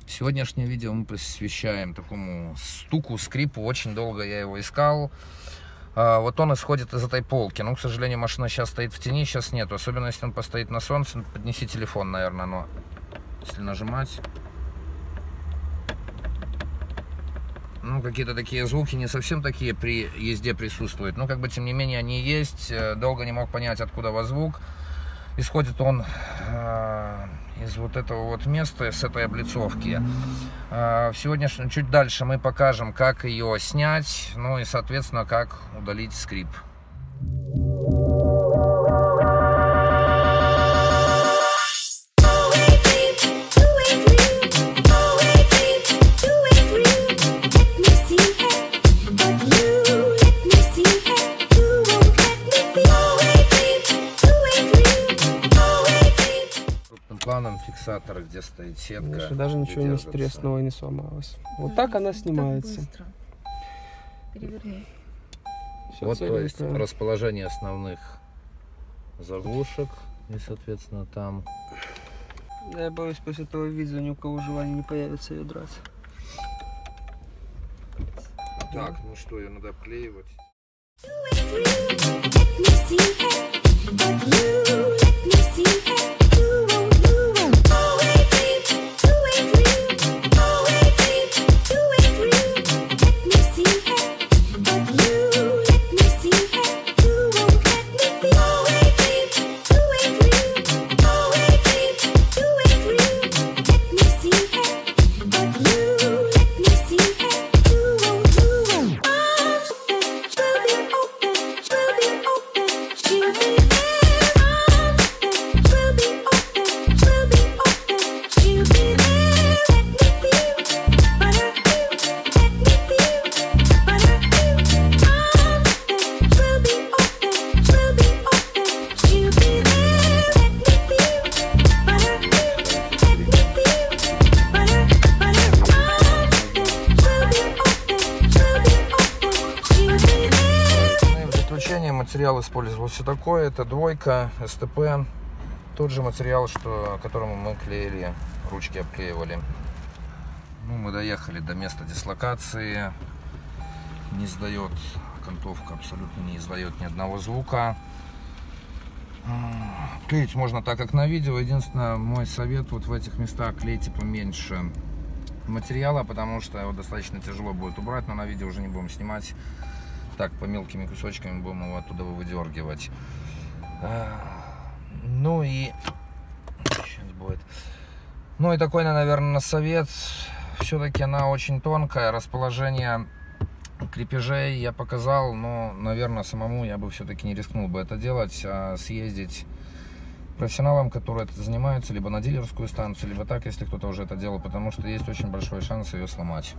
Сегодняшнее видео мы посвящаем такому стуку, скрипу. Очень долго я его искал. Вот он исходит из этой полки. Ну, к сожалению, машина сейчас стоит в тени, сейчас нету. Особенно, если он постоит на солнце. Поднеси телефон, наверное. Но если нажимать... Ну, какие-то такие звуки не совсем такие при езде присутствуют. Но, как бы, тем не менее, они есть. Долго не мог понять, откуда во звук. Исходит он из вот этого вот места, с этой облицовки. В сегодняшнем, чуть дальше мы покажем, как ее снять, ну и, соответственно, как удалить скрип. Планом фиксатора, где стоит сетка. Даже ничего не треснуло и не сломалось. Вот так она снимается. Переверни. Вот, то есть, расположение основных заглушек. И, соответственно, там... Я боюсь, после этого видео ни у кого желания не появится ее драть. Так, ну что, ее надо обклеивать. Материал использовался такой, это двойка, СТП, тот же материал, которому мы клеили, ручки обклеивали. Ну, мы доехали до места дислокации, не издает, окантовка абсолютно не издает ни одного звука. Клеить можно так, как на видео, единственное, мой совет, вот в этих местах клейте поменьше материала, потому что его достаточно тяжело будет убрать, но на видео уже не будем снимать. Так, по мелкими кусочками будем его оттуда выдергивать. Ну и... Сейчас будет. Ну и такой, наверное, совет. Все-таки она очень тонкая. Расположение крепежей я показал, но, наверное, самому я бы все-таки не рискнул бы это делать, а съездить профессионалам, которые это занимаются, либо на дилерскую станцию, либо так, если кто-то уже это делал, потому что есть очень большой шанс ее сломать.